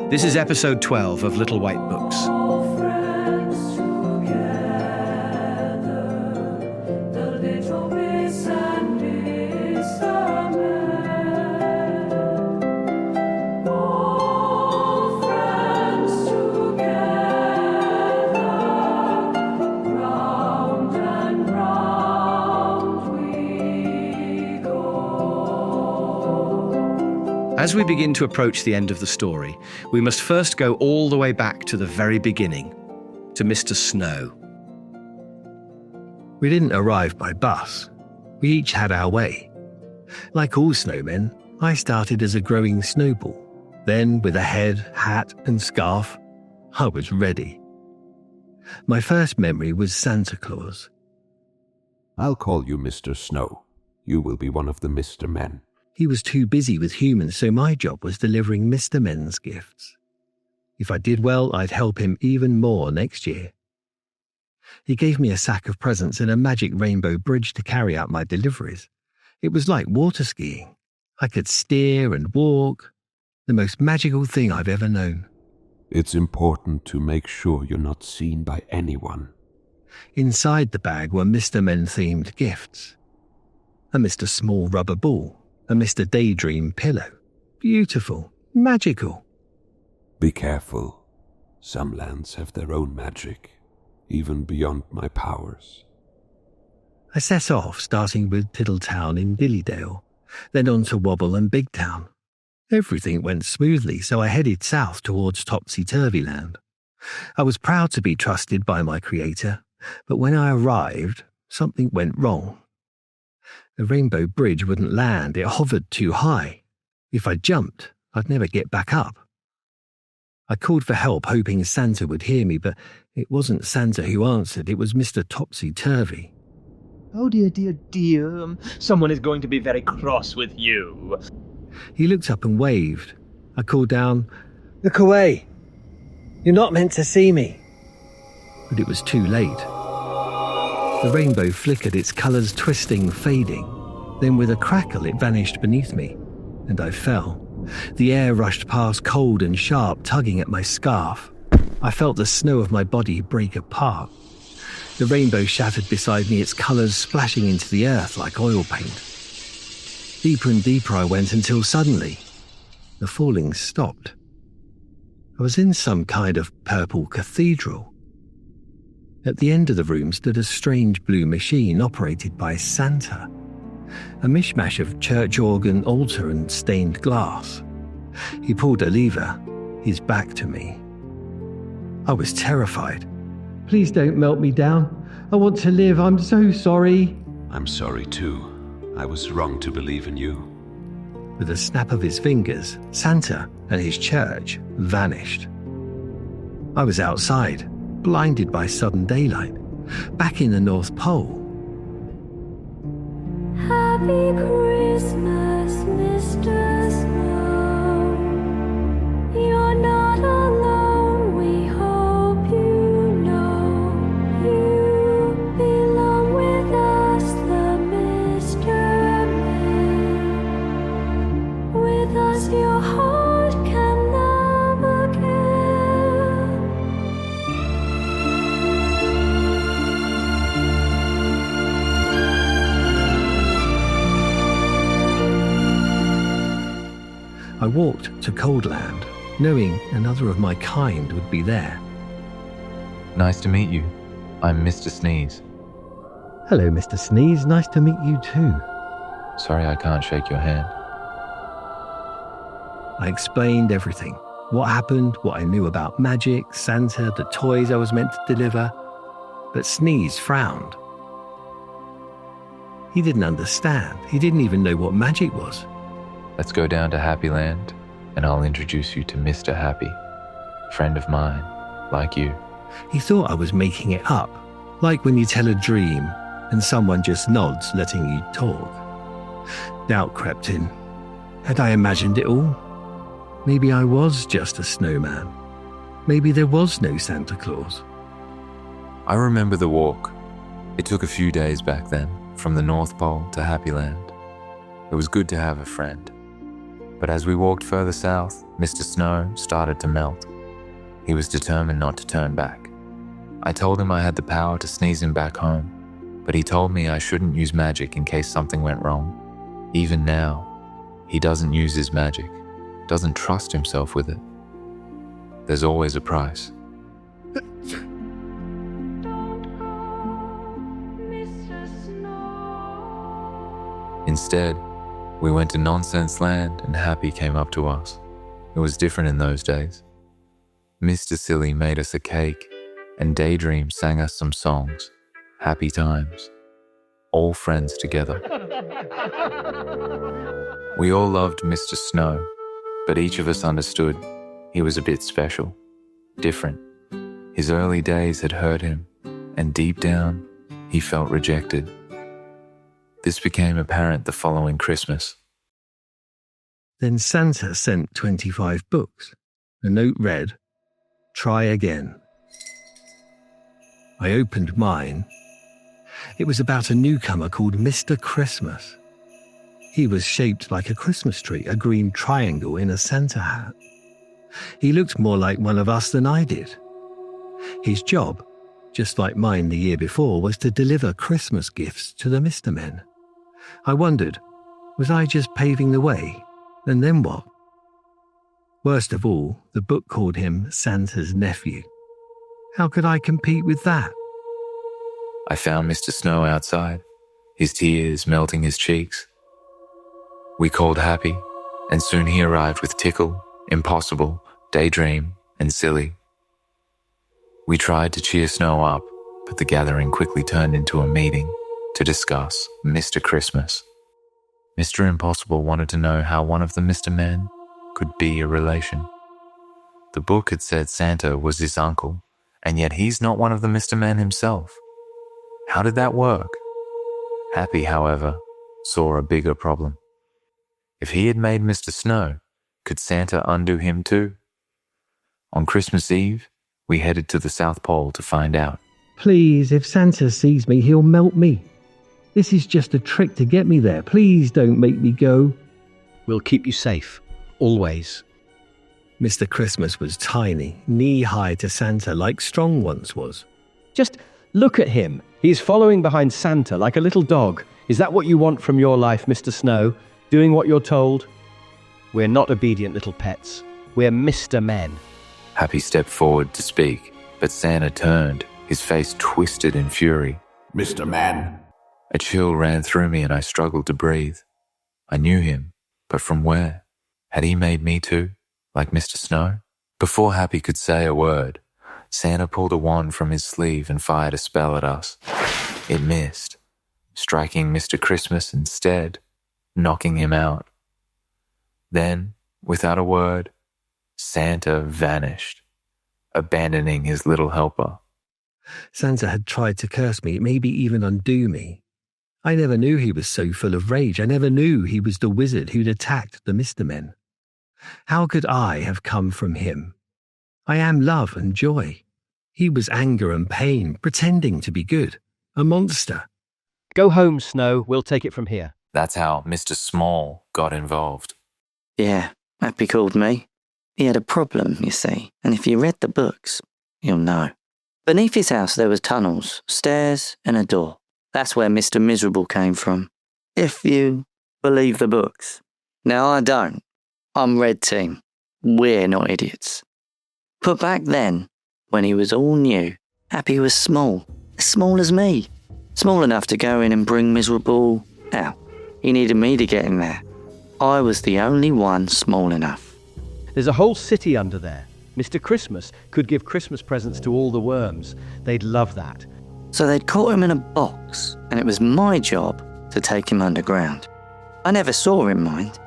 This is episode 12 of Little White Books. As we begin to approach the end of the story, we must first go all the way back to the very beginning, to Mr. Snow. We didn't arrive by bus. We each had our way. Like all snowmen, I started as a growing snowball. Then, with a head, hat, and scarf, I was ready. My first memory was Santa Claus. I'll call you Mr. Snow. You will be one of the Mr. Men. He was too busy with humans, so my job was delivering Mr. Men's gifts. If I did well, I'd help him even more next year. He gave me a sack of presents and a magic rainbow bridge to carry out my deliveries. It was like water skiing. I could steer and walk. The most magical thing I've ever known. It's important to make sure you're not seen by anyone. Inside the bag were Mr. Men-themed gifts. A Mr. Small rubber ball. A Mr. Daydream pillow. Beautiful. Magical. Be careful. Some lands have their own magic, even beyond my powers. I set off, starting with Tiddletown in Dillydale, then on to Wobble and Big Town. Everything went smoothly, so I headed south towards Topsy-Turvy Land. I was proud to be trusted by my creator, but when I arrived, something went wrong. The rainbow bridge wouldn't land, it hovered too high. If I jumped, I'd never get back up. I called for help, hoping Santa would hear me, but it wasn't Santa who answered, it was Mr. Topsy-Turvy. Oh dear, dear, dear, someone is going to be very cross with you. He looked up and waved. I called down, "Look away! You're not meant to see me." But it was too late. The rainbow flickered, its colours twisting, fading. Then with a crackle it vanished beneath me, and I fell. The air rushed past, cold and sharp, tugging at my scarf. I felt the snow of my body break apart. The rainbow shattered beside me, its colours splashing into the earth like oil paint. Deeper and deeper I went until suddenly, the falling stopped. I was in some kind of purple cathedral. At the end of the room stood a strange blue machine operated by Santa. A mishmash of church organ, altar and stained glass. He pulled a lever, his back to me. I was terrified. "Please don't melt me down. I want to live. I'm so sorry." I'm sorry too. I was wrong to believe in you. With a snap of his fingers, Santa and his church vanished. I was outside, blinded by sudden daylight, back in the North Pole. Happy Christmas, Mr. Snow. You're not alone, we hope you know. You belong with us, the Mr. Men. With us your heart can never care. I walked to Coldland, knowing another of my kind would be there. Nice to meet you. I'm Mr. Sneeze. Hello, Mr. Sneeze. Nice to meet you too. Sorry I can't shake your hand. I explained everything. What happened, what I knew about magic, Santa, the toys I was meant to deliver. But Sneeze frowned. He didn't understand. He didn't even know what magic was. Let's go down to Happy Land, and I'll introduce you to Mr. Happy, a friend of mine, like you. He thought I was making it up, like when you tell a dream and someone just nods, letting you talk. Doubt crept in. Had I imagined it all? Maybe I was just a snowman. Maybe there was no Santa Claus. I remember the walk. It took a few days back then, from the North Pole to Happy Land. It was good to have a friend. But as we walked further south, Mr. Snow started to melt. He was determined not to turn back. I told him I had the power to sneeze him back home, but he told me I shouldn't use magic in case something went wrong. Even now, he doesn't use his magic, doesn't trust himself with it. There's always a price. Don't go, Mr. Snow. Instead, we went to Nonsense Land and Happy came up to us. It was different in those days. Mr. Silly made us a cake and Daydream sang us some songs. Happy times. All friends together. We all loved Mr. Snow, but each of us understood he was a bit special, different. His early days had hurt him, and deep down, he felt rejected. This became apparent the following Christmas. Then Santa sent 25 books. A note read, "Try again." I opened mine. It was about a newcomer called Mr. Christmas. He was shaped like a Christmas tree, a green triangle in a Santa hat. He looked more like one of us than I did. His job, just like mine the year before, was to deliver Christmas gifts to the Mr. Men. I wondered, was I just paving the way? And then what? Worst of all, the book called him Santa's nephew. How could I compete with that? I found Mr. Snow outside, his tears melting his cheeks. We called Happy, and soon he arrived with Tickle, Impossible, Daydream, and Silly. We tried to cheer Snow up, but the gathering quickly turned into a meeting to discuss Mr. Christmas. Mr. Impossible wanted to know how one of the Mr. Men could be a relation. The book had said Santa was his uncle, and yet he's not one of the Mr. Men himself. How did that work? Happy, however, saw a bigger problem. If he had made Mr. Snow, could Santa undo him too? On Christmas Eve, we headed to the South Pole to find out. Please, if Santa sees me, he'll melt me. This is just a trick to get me there. Please don't make me go. We'll keep you safe, always. Mr. Christmas was tiny, knee-high to Santa like Strong once was. Just look at him. He's following behind Santa like a little dog. Is that what you want from your life, Mr. Snow? Doing what you're told? We're not obedient little pets. We're Mr. Men. Happy stepped forward to speak, but Santa turned, his face twisted in fury. Mr. Man. A chill ran through me and I struggled to breathe. I knew him, but from where? Had he made me too, like Mr. Snow? Before Happy could say a word, Santa pulled a wand from his sleeve and fired a spell at us. It missed, striking Mr. Christmas instead, knocking him out. Then, without a word, Santa vanished, abandoning his little helper. Santa had tried to curse me, maybe even undo me. I never knew he was so full of rage. I never knew he was the wizard who'd attacked the Mr. Men. How could I have come from him? I am love and joy. He was anger and pain, pretending to be good. A monster. Go home, Snow. We'll take it from here. That's how Mr. Small got involved. Yeah, Happy called me. He had a problem, you see, and if you read the books, you'll know. Beneath his house there was tunnels, stairs and a door. That's where Mr. Miserable came from, if you believe the books. Now I don't. I'm Red Team. We're not idiots. But back then, when he was all new, Happy was small, as small as me. Small enough to go in and bring Miserable out. He needed me to get in there. I was the only one small enough. There's a whole city under there. Mr. Christmas could give Christmas presents to all the worms. They'd love that. So they'd caught him in a box, and it was my job to take him underground. I never saw him, mind.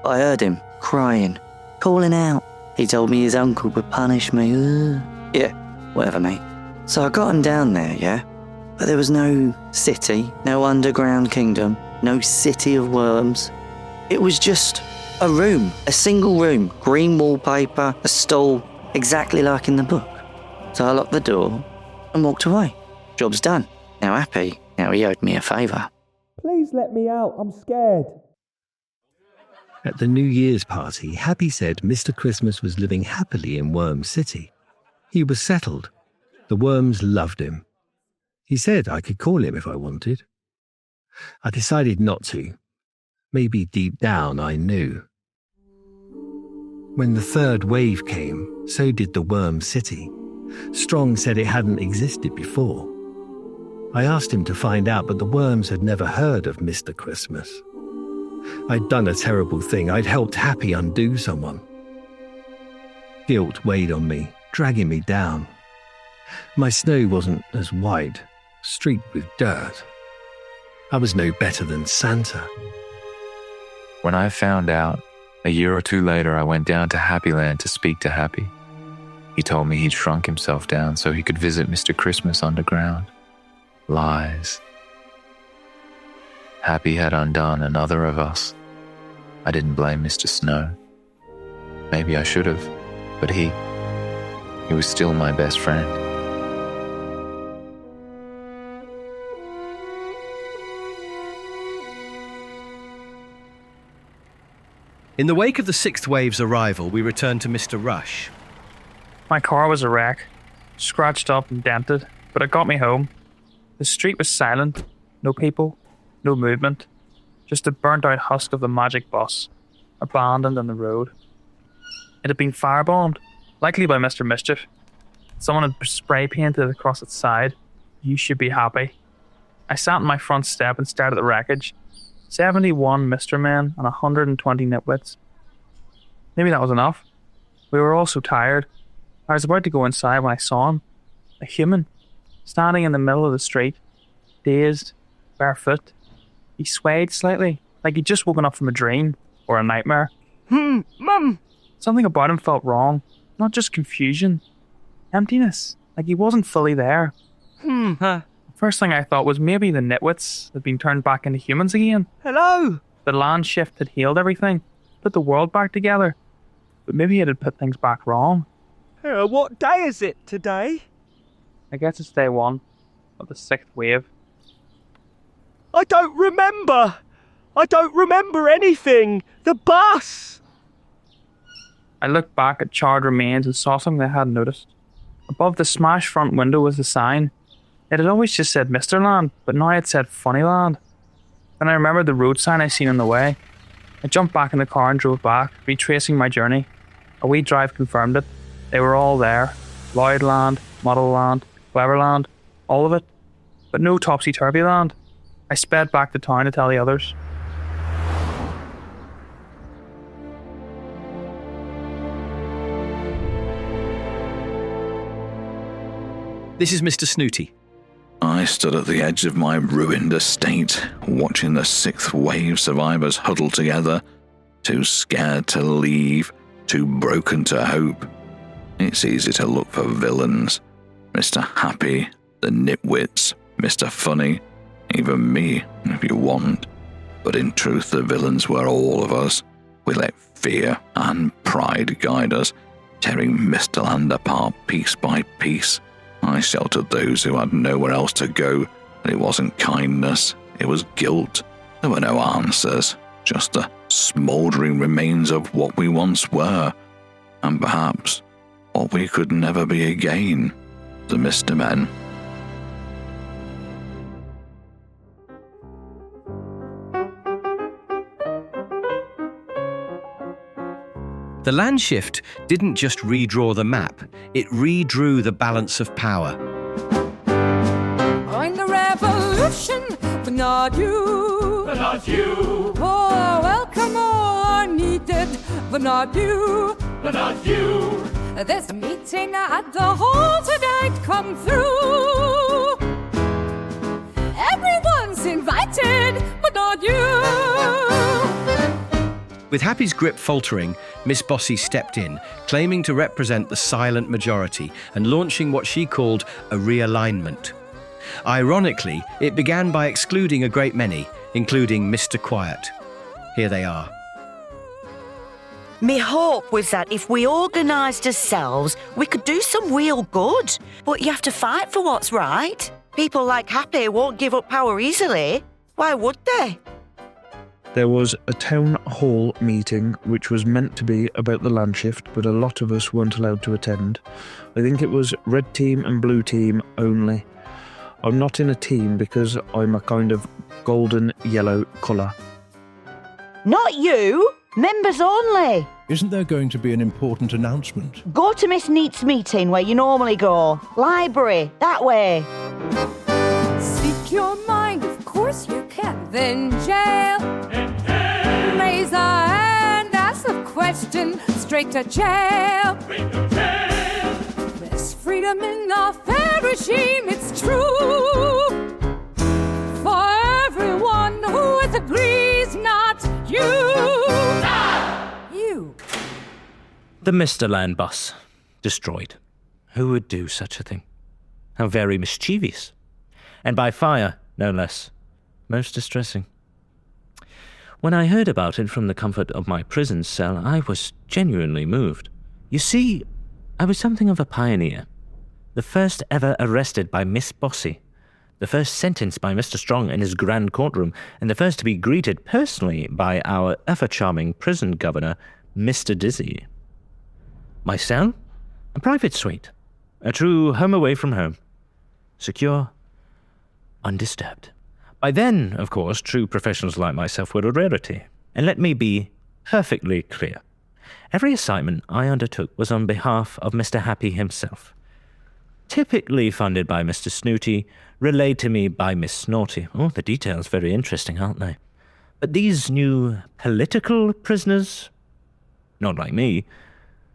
I heard him crying, calling out. He told me his uncle would punish me. Yeah, whatever, mate. So I got him down there, yeah? But there was no city, no underground kingdom, no city of worms. It was just a room, a single room, green wallpaper, a stall, exactly like in the book. So I locked the door and walked away. Job's done. Now Happy, now he owed me a favour. Please let me out. I'm scared. At the New Year's party, Happy said Mr. Christmas was living happily in Worm City. He was settled. The worms loved him. He said I could call him if I wanted. I decided not to. Maybe deep down I knew. When the third wave came, so did the Worm City. Strong said it hadn't existed before. I asked him to find out, but the worms had never heard of Mr. Christmas. I'd done a terrible thing. I'd helped Happy undo someone. Guilt weighed on me, dragging me down. My snow wasn't as white, streaked with dirt. I was no better than Santa. When I found out, a year or two later, I went down to Happyland to speak to Happy. He told me he'd shrunk himself down so he could visit Mr. Christmas underground. Lies. Happy had undone another of us. I didn't blame Mr. Snow. Maybe I should have, but he was still my best friend. In the wake of the sixth wave's arrival, we returned to Mr. Rush. My car was a wreck, scratched up and dented, but it got me home. The street was silent, no people, no movement, just a burnt-out husk of the magic bus, abandoned on the road. It had been firebombed, likely by Mr. Mischief. Someone had spray painted across its side, "You should be happy." I sat on my front step and stared at the wreckage. 71 Mr. Men and 120 nitwits. Maybe that was enough. We were all so tired. I was about to go inside when I saw him. A human, standing in the middle of the street, dazed, barefoot. He swayed slightly, like he'd just woken up from a dream or a nightmare. Mum! Something about him felt wrong. Not just confusion. Emptiness, like he wasn't fully there. First thing I thought was maybe the nitwits had been turned back into humans again. Hello! The land shift had healed everything, put the world back together. But maybe it had put things back wrong. What day is it today? I guess it's day one of the sixth wave. I don't remember! I don't remember anything! The bus! I looked back at charred remains and saw something I hadn't noticed. Above the smashed front window was the sign. It had always just said Mr. Land, but now it said Funnyland. Then I remembered the road sign I seen on the way. I jumped back in the car and drove back, retracing my journey. A wee drive confirmed it. They were all there. Loudland, Muddleland, Cleverland, all of it. But no Topsy-Turvy Land. I sped back to town to tell the others. This is Mr. Snooty. I stood at the edge of my ruined estate, watching the sixth wave survivors huddle together, too scared to leave, too broken to hope. It's easy to look for villains. Mr. Happy, the nitwits, Mr. Funny, even me, if you want. But in truth, the villains were all of us. We let fear and pride guide us, tearing Mr. Land apart piece by piece. I sheltered those who had nowhere else to go, and it wasn't kindness, it was guilt. There were no answers, just the smouldering remains of what we once were, and perhaps what we could never be again, the Mr. Men. The land shift didn't just redraw the map, it redrew the balance of power. I'm the revolution, but not you. But not you. Oh, welcome all are needed, but not you. But not you. There's a meeting at the hall tonight, come through. Everyone's invited, but not you. With Happy's grip faltering, Miss Bossy stepped in, claiming to represent the silent majority and launching what she called a realignment. Ironically, it began by excluding a great many, including Mr. Quiet. Here they are. Me hope was that if we organised ourselves, we could do some real good. But you have to fight for what's right. People like Happy won't give up power easily. Why would they? There was a town hall meeting which was meant to be about the land shift, but a lot of us weren't allowed to attend. I think it was red team and blue team only. I'm not in a team because I'm a kind of golden yellow colour. Not you! Members only! Isn't there going to be an important announcement? Go to Miss Neat's meeting where you normally go. Library, that way. Speak your mind, of course you can. Then jail. Raise a hand, ask a question. Straight to jail. There's freedom in the fair regime, it's true. For everyone who agrees, not you. You. The Mr. Land bus. Destroyed. Who would do such a thing? How very mischievous. And by fire, no less. Most distressing. When I heard about it from the comfort of my prison cell, I was genuinely moved. You see, I was something of a pioneer. The first ever arrested by Miss Bossy. The first sentenced by Mr. Strong in his grand courtroom, and the first to be greeted personally by our ever-charming prison governor, Mr. Dizzy. My cell? A private suite. A true home away from home. Secure, undisturbed. By then, of course, true professionals like myself were a rarity. And let me be perfectly clear. Every assignment I undertook was on behalf of Mr. Happy himself. Typically funded by Mr. Snooty, relayed to me by Miss Naughty. Oh, the details very interesting, aren't they? But these new political prisoners, not like me,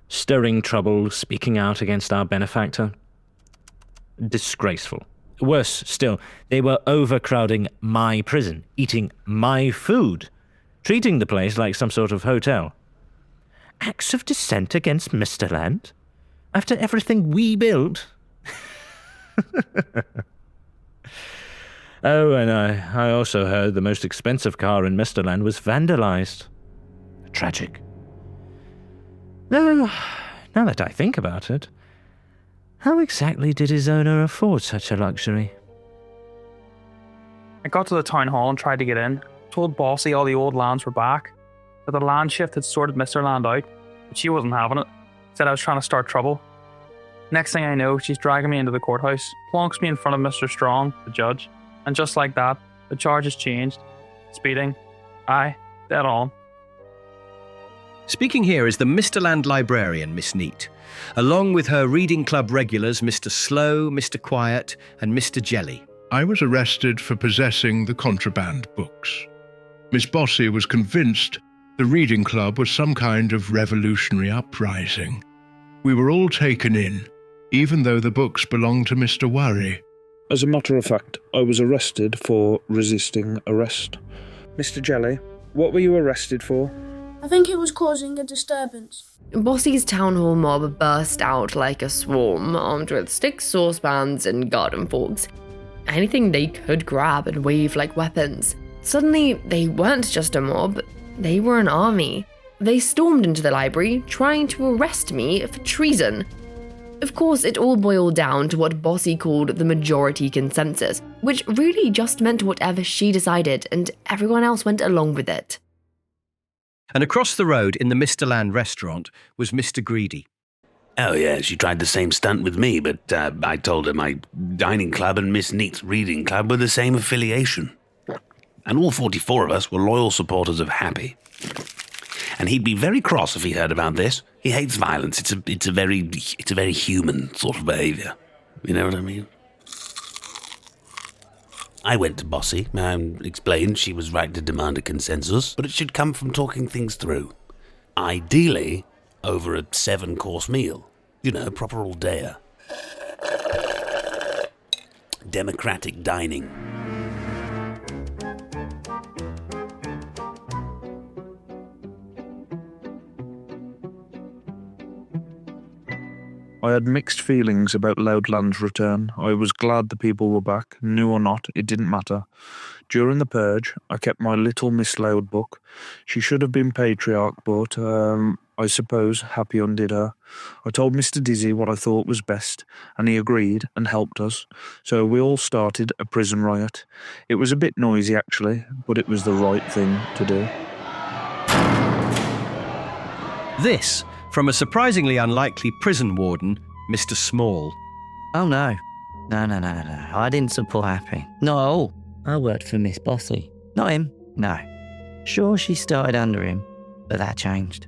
stirring trouble, speaking out against our benefactor. Disgraceful. Worse still, they were overcrowding my prison, eating my food, treating the place like some sort of hotel. Acts of dissent against Mr. Land? After everything we built? Oh, and I also heard the most expensive car in Mr. Land was vandalized. Tragic. Though, now that I think about it, how exactly did his owner afford such a luxury? I got to the town hall and tried to get in. Told Bossy all the old lands were back. That the land shift had sorted Mr. Land out, but she wasn't having it. Said I was trying to start trouble. Next thing I know, she's dragging me into the courthouse, plonks me in front of Mr. Strong, the judge, and just like that, the charge has changed. Speeding. Aye, dead on. Speaking here is the Mr. Land librarian, Miss Neat, along with her reading club regulars, Mr. Slow, Mr. Quiet, and Mr. Jelly. I was arrested for possessing the contraband books. Miss Bossy was convinced the reading club was some kind of revolutionary uprising. We were all taken in, even though the books belonged to Mr. Worry. As a matter of fact, I was arrested for resisting arrest. Mr. Jelly, what were you arrested for? I think it was causing a disturbance. Bossy's town hall mob burst out like a swarm, armed with sticks, saucepans, and garden forks. Anything they could grab and wave like weapons. Suddenly, they weren't just a mob, they were an army. They stormed into the library, trying to arrest me for treason. Of course, it all boiled down to what Bossy called the majority consensus, which really just meant whatever she decided, and everyone else went along with it. And across the road in the Mr. Land restaurant was Mr. Greedy. Oh yeah, she tried the same stunt with me, but I told her my dining club and Miss Neat's reading club were the same affiliation. And all 44 of us were loyal supporters of Happy. And he'd be very cross if he heard about this. He hates violence. It's a very human sort of behaviour. You know what I mean? I went to Bossy and explained she was right to demand a consensus, but it should come from talking things through. Ideally, over a 7-course meal. You know, proper all dayer. Democratic dining. I had mixed feelings about Loudland's return. I was glad the people were back. New or not, it didn't matter. During the purge, I kept my little Miss Loud book. She should have been patriarch, but I suppose Happy undid her. I told Mr. Dizzy what I thought was best, and he agreed and helped us. So we all started a prison riot. It was a bit noisy, actually, but it was the right thing to do. This from a surprisingly unlikely prison warden, Mr. Small. Oh no. No. I didn't support Happy. Not at all. I worked for Miss Bossy. Not him. No. Sure, she started under him, but that changed.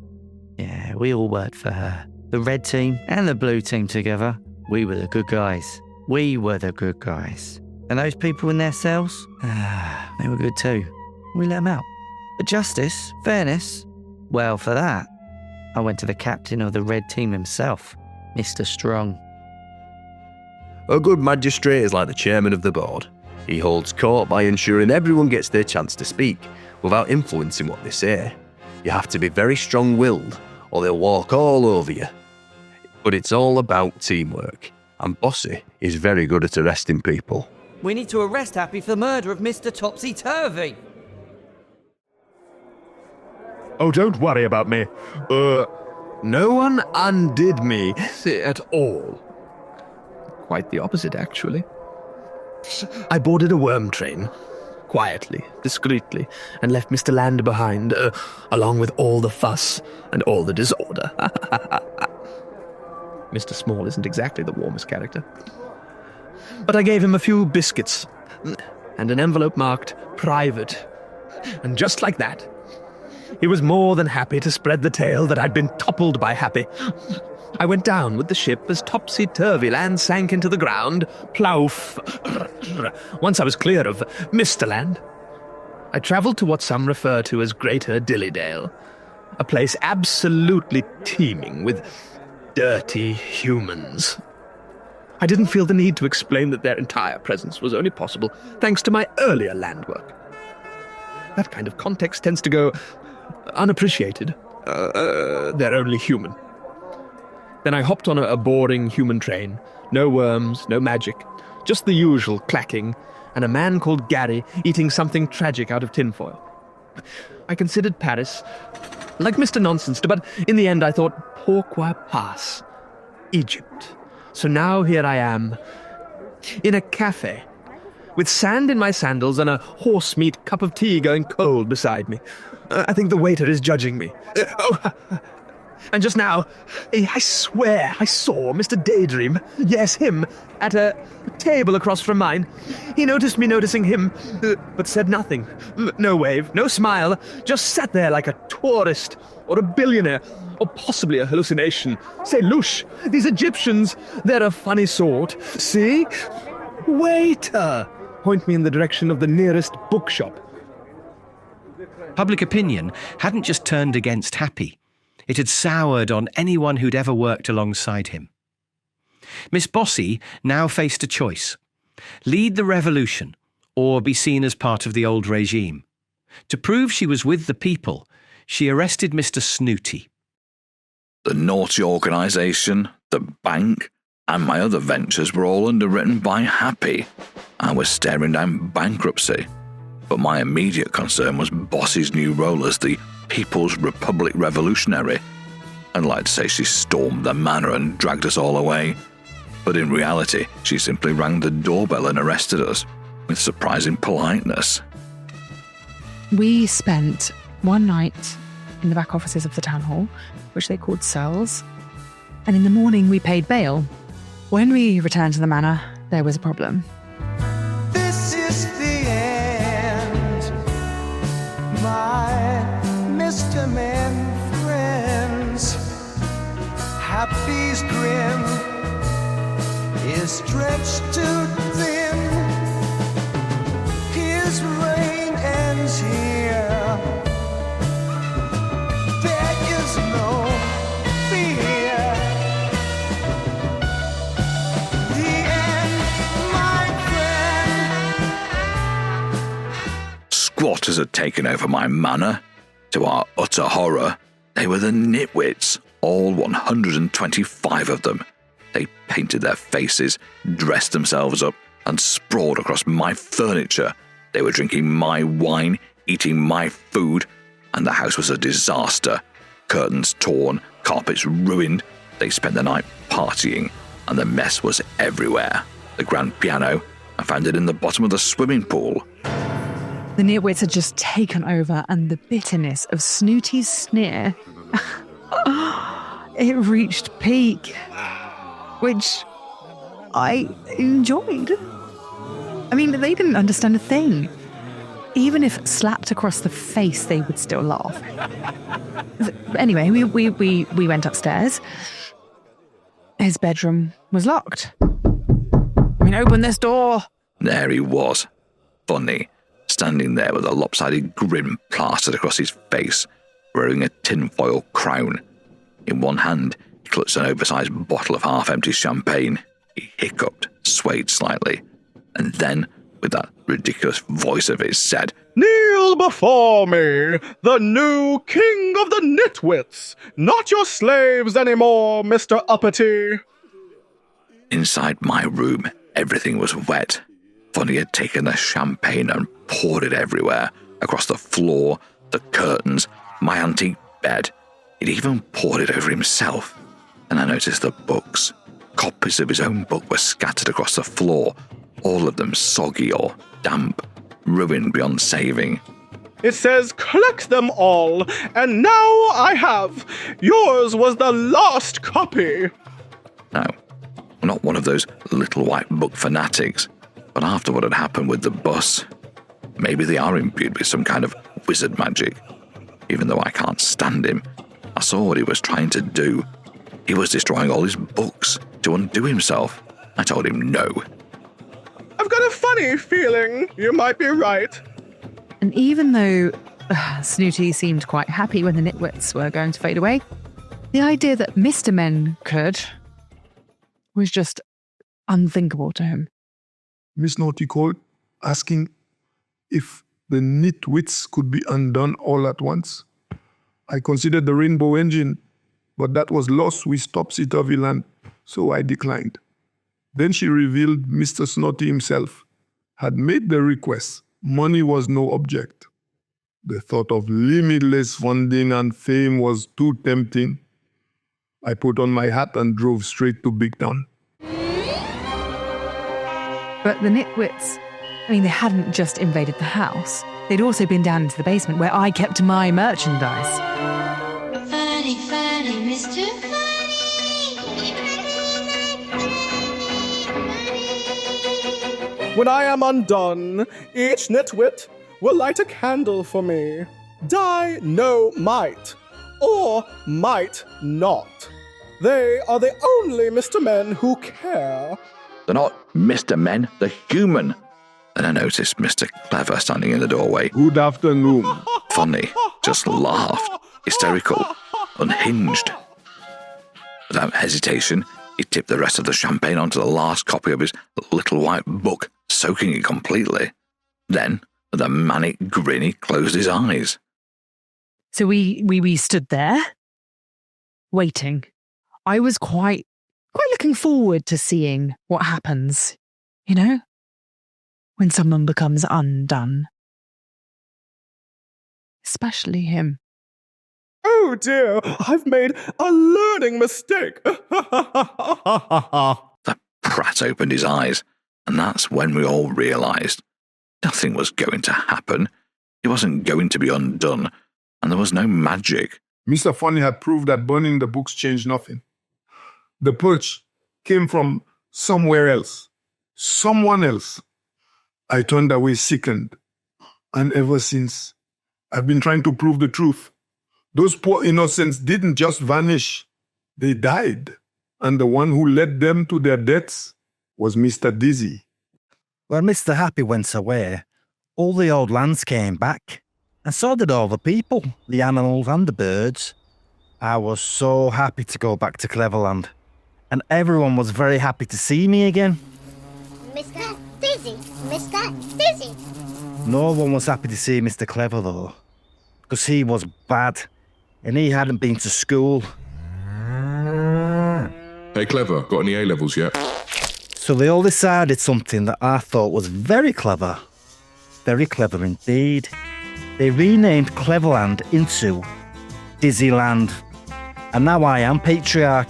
Yeah, we all worked for her. The red team and the blue team together. We were the good guys. We were the good guys. And those people in their cells? They were good too. We let them out. But justice, fairness, well, for that, I went to the captain of the red team himself, Mr. Strong. A good magistrate is like the chairman of the board. He holds court by ensuring everyone gets their chance to speak without influencing what they say. You have to be very strong-willed or they'll walk all over you. But it's all about teamwork, and Bossy is very good at arresting people. We need to arrest Happy for the murder of Mr. Topsy-Turvy. Oh, don't worry about me. No one undid me at all. Quite the opposite, actually. I boarded a worm train, quietly, discreetly, and left Mr. Land behind, along with all the fuss and all the disorder. Mr. Small isn't exactly the warmest character. But I gave him a few biscuits, and an envelope marked private. And just like that, he was more than happy to spread the tale that I'd been toppled by Happy. I went down with the ship as topsy-turvy land sank into the ground. Plouf. Once I was clear of Mr. Land, I travelled to what some refer to as Greater Dillydale, a place absolutely teeming with dirty humans. I didn't feel the need to explain that their entire presence was only possible thanks to my earlier land work. That kind of context tends to go unappreciated. They're only human. Then I hopped on a boring human train. No worms, no magic, just the usual clacking, and a man called Gary eating something tragic out of tinfoil. I considered Paris like Mr. Nonsense, but in the end I thought, pourquoi pas? Egypt. So now here I am, in a cafe, with sand in my sandals and a horse-meat cup of tea going cold beside me. I think the waiter is judging me. And just now, I swear I saw Mr. Daydream, yes, him, at a table across from mine. He noticed me noticing him, but said nothing. No wave, no smile, just sat there like a tourist, or a billionaire, or possibly a hallucination. Say, louche, these Egyptians, they're a funny sort. See? Waiter! Point me in the direction of the nearest bookshop. Public opinion hadn't just turned against Happy. It had soured on anyone who'd ever worked alongside him. Miss Bossy now faced a choice: lead the revolution or be seen as part of the old regime. To prove she was with the people, she arrested Mr. Snooty. The naughty organisation, the bank, and my other ventures were all underwritten by Happy. I was staring down bankruptcy. But my immediate concern was Bossy's new role as the People's Republic Revolutionary. I'd like to say she stormed the manor and dragged us all away. But in reality, she simply rang the doorbell and arrested us, with surprising politeness. We spent one night in the back offices of the town hall, which they called cells, and in the morning we paid bail. When we returned to the manor, there was a problem. This is the end, my Mr. Men friends. Happy's grin is stretched too thin. His reign ends here. There is no fear. The end, my friend. Squatters had taken over my manor. To our utter horror, they were the nitwits, all 125 of them. They painted their faces, dressed themselves up, and sprawled across my furniture, They were drinking my wine, eating my food, and the house was a disaster. Curtains torn, carpets ruined. They spent the night partying, and the mess was everywhere. The grand piano, I found it in the bottom of the swimming pool. The nitwits had just taken over, and the bitterness of Snooty's sneer, it reached peak, which I enjoyed. I mean, they didn't understand a thing. Even if slapped across the face, they would still laugh. Anyway, we went upstairs. His bedroom was locked. I mean, open this door. There he was, funny, standing there with a lopsided grin plastered across his face, wearing a tinfoil crown. In one hand, he clutched an oversized bottle of half-empty champagne. He hiccuped, swayed slightly, and then, with that ridiculous voice of his, said, "Kneel before me, the new king of the nitwits, not your slaves anymore, Mr. Uppity." Inside my room, everything was wet. Funny had taken the champagne and poured it everywhere, across the floor, the curtains, my antique bed. He'd even poured it over himself. And I noticed the books. Copies of his own book were scattered across the floor, all of them soggy or damp, ruined beyond saving. It says, "Collect them all, and now I have. Yours was the last copy." No, I'm not one of those little white book fanatics, but after what had happened with the bus, maybe they are imbued with some kind of wizard magic. Even though I can't stand him, I saw what he was trying to do. He was destroying all his books to undo himself. I told him no. "I've got a funny feeling you might be right." And even though Snooty seemed quite happy when the nitwits were going to fade away, the idea that Mr. Men could was just unthinkable to him. Miss Naughty called, asking if the nitwits could be undone all at once. I considered the rainbow engine, but that was lost with topsy-turvy, so I declined. Then she revealed Mr. Snotty himself had made the request. Money was no object. The thought of limitless funding and fame was too tempting. I put on my hat and drove straight to Big Town. But the nitwits, I mean, they hadn't just invaded the house. They'd also been down into the basement where I kept my merchandise. Funny, funny, Mr. When I am undone, each nitwit will light a candle for me. Die no might, or might not. They are the only Mr. Men who care. They're not Mr. Men, they're human. Then I noticed Mr. Clever standing in the doorway. Good afternoon. Funny, just laughed, hysterical, unhinged. Without hesitation, he tipped the rest of the champagne onto the last copy of his little white book, soaking it completely. Then, with a manic grin, he closed his eyes. So we stood there, waiting. I was quite looking forward to seeing what happens, you know, when someone becomes undone. Especially him. "Oh dear, I've made a learning mistake." The prat opened his eyes, and that's when we all realised nothing was going to happen. He wasn't going to be undone, and there was no magic. Mr. Funny had proved that burning the books changed nothing. The purge came from somewhere else. Someone else. I turned away sickened. And ever since, I've been trying to prove the truth. Those poor innocents didn't just vanish. They died. And the one who led them to their deaths was Mr. Dizzy. When Mr. Happy went away, all the old lands came back. And so did all the people, the animals and the birds. I was so happy to go back to Cleverland. And everyone was very happy to see me again. Mr. Dizzy, Mr. Dizzy. No one was happy to see Mr. Clever, though. Because he was bad. And he hadn't been to school. Hey, Clever, got any A-levels yet? So they all decided something that I thought was very clever. very clever indeed. They renamed Cleverland into Dizzyland. And now I am Patriarch,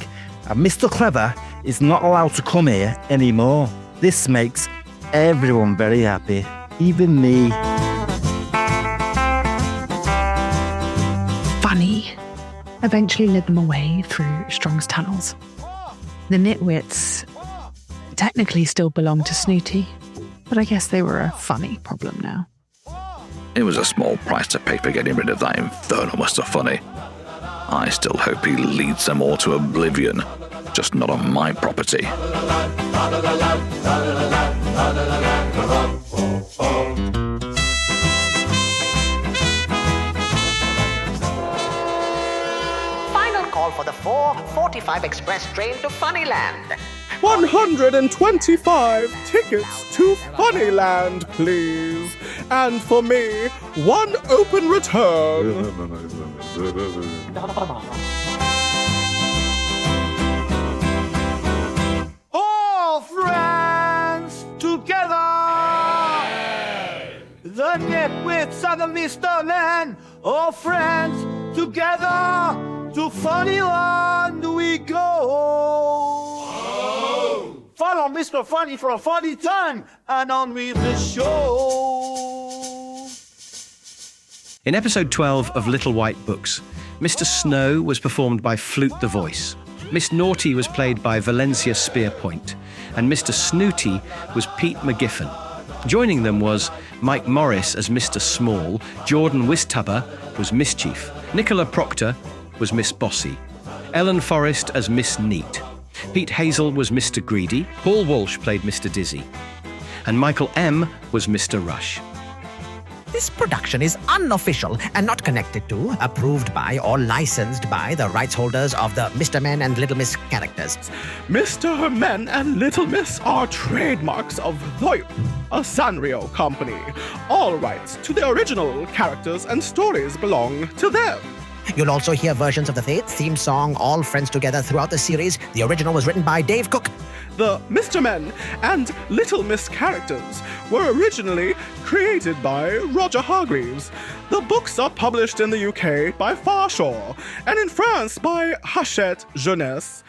and Mr. Clever is not allowed to come here anymore. This makes everyone very happy, even me. Funny eventually led them away through Strong's tunnels. The Nitwits technically still belonged to Snooty, but I guess they were a funny problem now. It was a small price to pay for getting rid of that infernal Mr. Funny. I still hope he leads them all to oblivion, just not on my property. Final call for the 4:45 express train to Funnyland. 125 tickets to Funnyland, please. And for me, 1 open return. All friends together! The Nitwits and the Mr. Man, all friends together! To Funnyland we go! Follow Mr. Funny for a funny time, and on with the show! In episode 12 of Little White Books, Mr. Snow was performed by Flute the Voice, Miss Naughty was played by Velenzia Spearpoint, and Mr. Snooty was Pete McGiffen. Joining them was Mike Morris as Mr. Small, Jordan Wistuba was Mischief, Nicola Proctor was Miss Bossy, Ellen Forrest as Miss Neat, Pete Hazell was Mr. Greedy, Paul Walsh played Mr. Dizzy, and Michael M. was Mr. Rush. This production is unofficial and not connected to, approved by, or licensed by the rights holders of the Mr. Men and Little Miss characters. Mr. Men and Little Miss are trademarks of THOIP, a Sanrio company. All rights to the original characters and stories belong to them. You'll also hear versions of the theme song, All Friends Together, throughout the series. The original was written by Dave Cook. The Mr. Men and Little Miss characters were originally created by Roger Hargreaves. The books are published in the UK by Farshawe and in France by Hachette Jeunesse.